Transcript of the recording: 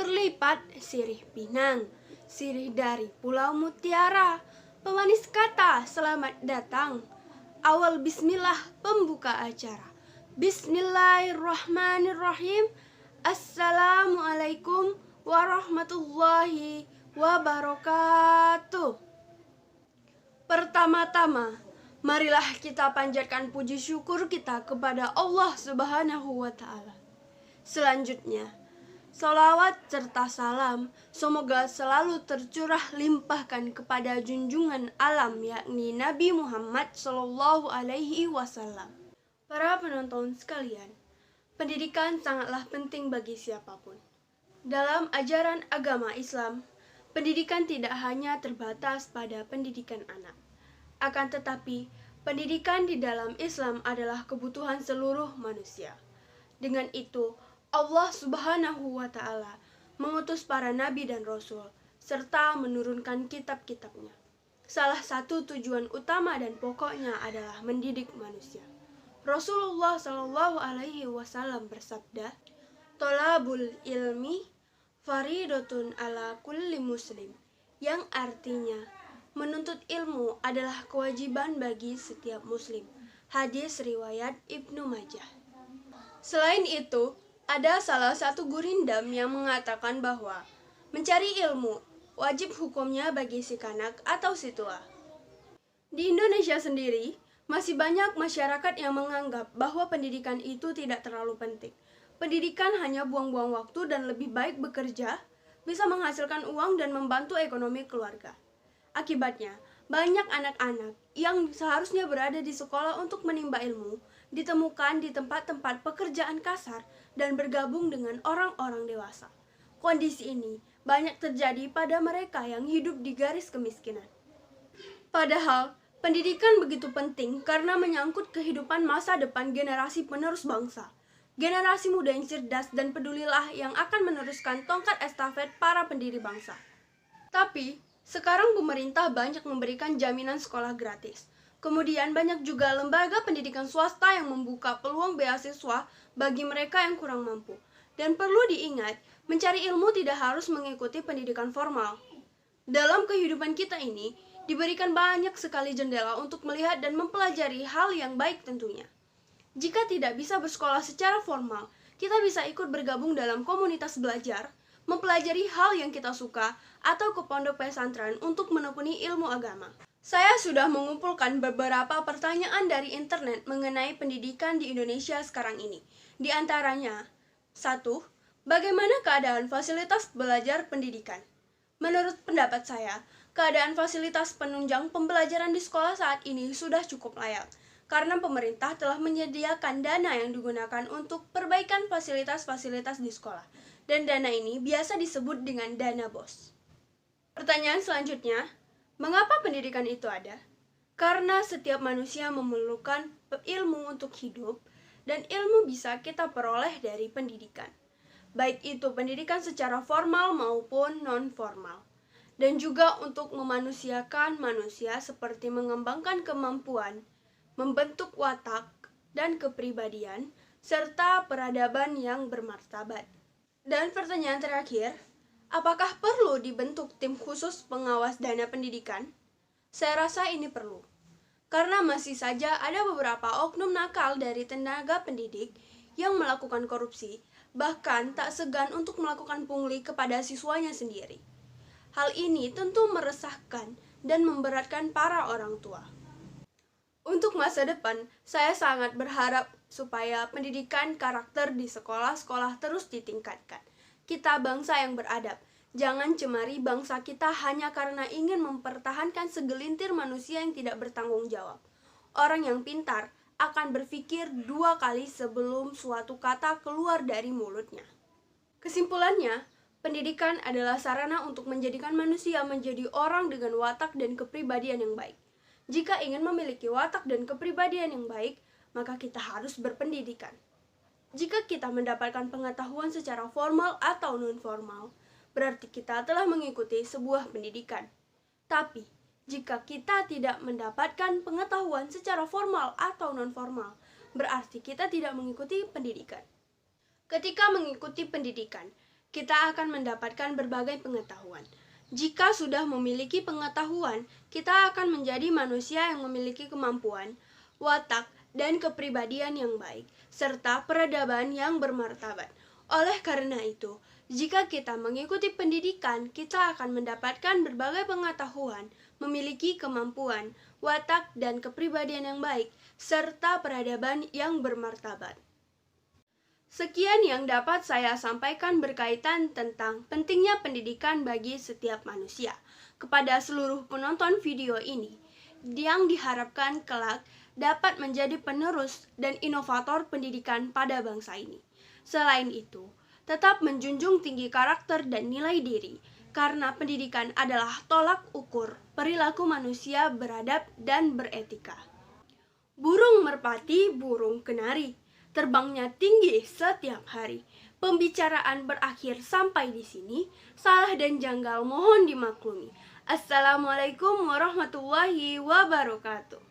berlipat sirih pinang, sirih dari Pulau Mutiara. Pemanis kata selamat datang, awal bismillah pembuka acara. Bismillahirrahmanirrahim. Assalamualaikum warahmatullahi wabarakatuh. Pertama-tama, marilah kita panjatkan puji syukur kita kepada Allah Subhanahu wa Ta'ala. Selanjutnya, salawat serta salam semoga selalu tercurah limpahkan kepada junjungan alam, yakni Nabi Muhammad Shallallahu Alaihi Wasallam. Para penonton sekalian, pendidikan sangatlah penting bagi siapapun. Dalam ajaran agama Islam, pendidikan tidak hanya terbatas pada pendidikan anak. Akan tetapi, pendidikan di dalam Islam adalah kebutuhan seluruh manusia. Dengan itu, Allah Subhanahu wa Ta'ala mengutus para nabi dan rasul serta menurunkan kitab-kitabnya. Salah satu tujuan utama dan pokoknya adalah mendidik manusia. Rasulullah Shallallahu Alaihi Wasallam bersabda, "Tolabul ilmi faridotun ala kulli muslim," yang artinya menuntut ilmu adalah kewajiban bagi setiap muslim. Hadis riwayat Ibnu Majah. Selain itu, ada salah satu gurindam yang mengatakan bahwa mencari ilmu wajib hukumnya bagi si kanak atau si tua. Di Indonesia sendiri, masih banyak masyarakat yang menganggap bahwa pendidikan itu tidak terlalu penting. Pendidikan hanya buang-buang waktu dan lebih baik bekerja, bisa menghasilkan uang dan membantu ekonomi keluarga. Akibatnya, banyak anak-anak yang seharusnya berada di sekolah untuk menimba ilmu, ditemukan di tempat-tempat pekerjaan kasar dan bergabung dengan orang-orang dewasa. Kondisi ini banyak terjadi pada mereka yang hidup di garis kemiskinan. Padahal, pendidikan begitu penting karena menyangkut kehidupan masa depan generasi penerus bangsa. Generasi muda yang cerdas dan pedulilah yang akan meneruskan tongkat estafet para pendiri bangsa. Tapi, sekarang pemerintah banyak memberikan jaminan sekolah gratis. Kemudian banyak juga lembaga pendidikan swasta yang membuka peluang beasiswa bagi mereka yang kurang mampu. Dan perlu diingat, mencari ilmu tidak harus mengikuti pendidikan formal. Dalam kehidupan kita ini, diberikan banyak sekali jendela untuk melihat dan mempelajari hal yang baik tentunya. Jika tidak bisa bersekolah secara formal, kita bisa ikut bergabung dalam komunitas belajar, mempelajari hal yang kita suka, atau ke pondok pesantren untuk menekuni ilmu agama. Saya sudah mengumpulkan beberapa pertanyaan dari internet mengenai pendidikan di Indonesia sekarang ini. Di antaranya, 1. Bagaimana keadaan fasilitas belajar pendidikan? Menurut pendapat saya, keadaan fasilitas penunjang pembelajaran di sekolah saat ini sudah cukup layak, karena pemerintah telah menyediakan dana yang digunakan untuk perbaikan fasilitas-fasilitas di sekolah, dan dana ini biasa disebut dengan dana BOS. Pertanyaan selanjutnya, mengapa pendidikan itu ada? Karena setiap manusia memerlukan ilmu untuk hidup, dan ilmu bisa kita peroleh dari pendidikan. Baik itu pendidikan secara formal maupun non-formal. Dan juga untuk memanusiakan manusia seperti mengembangkan kemampuan, membentuk watak dan kepribadian, serta peradaban yang bermartabat. Dan pertanyaan terakhir, apakah perlu dibentuk tim khusus pengawas dana pendidikan? Saya rasa ini perlu. Karena masih saja ada beberapa oknum nakal dari tenaga pendidik yang melakukan korupsi, bahkan tak segan untuk melakukan pungli kepada siswanya sendiri. Hal ini tentu meresahkan dan memberatkan para orang tua. Untuk masa depan, saya sangat berharap supaya pendidikan karakter di sekolah-sekolah terus ditingkatkan. Kita bangsa yang beradab. Jangan cemari bangsa kita hanya karena ingin mempertahankan segelintir manusia yang tidak bertanggung jawab. Orang yang pintar akan berpikir 2 kali sebelum suatu kata keluar dari mulutnya. Kesimpulannya, pendidikan adalah sarana untuk menjadikan manusia menjadi orang dengan watak dan kepribadian yang baik. Jika ingin memiliki watak dan kepribadian yang baik, maka kita harus berpendidikan. Jika kita mendapatkan pengetahuan secara formal atau non-formal, berarti kita telah mengikuti sebuah pendidikan. Tapi, jika kita tidak mendapatkan pengetahuan secara formal atau non-formal, berarti kita tidak mengikuti pendidikan. Ketika mengikuti pendidikan, kita akan mendapatkan berbagai pengetahuan. Jika sudah memiliki pengetahuan, kita akan menjadi manusia yang memiliki kemampuan, watak, dan kepribadian yang baik, serta peradaban yang bermartabat. Oleh karena itu, jika kita mengikuti pendidikan, kita akan mendapatkan berbagai pengetahuan, memiliki kemampuan, watak, dan kepribadian yang baik, serta peradaban yang bermartabat. Sekian yang dapat saya sampaikan berkaitan tentang pentingnya pendidikan bagi setiap manusia. Kepada seluruh penonton video ini, yang diharapkan kelak dapat menjadi penerus dan inovator pendidikan pada bangsa ini. Selain itu, tetap menjunjung tinggi karakter dan nilai diri, karena pendidikan adalah tolak ukur perilaku manusia beradab dan beretika. Burung merpati, burung kenari, terbangnya tinggi setiap hari. Pembicaraan berakhir sampai di sini. Salah dan janggal mohon dimaklumi. Assalamualaikum warahmatullahi wabarakatuh.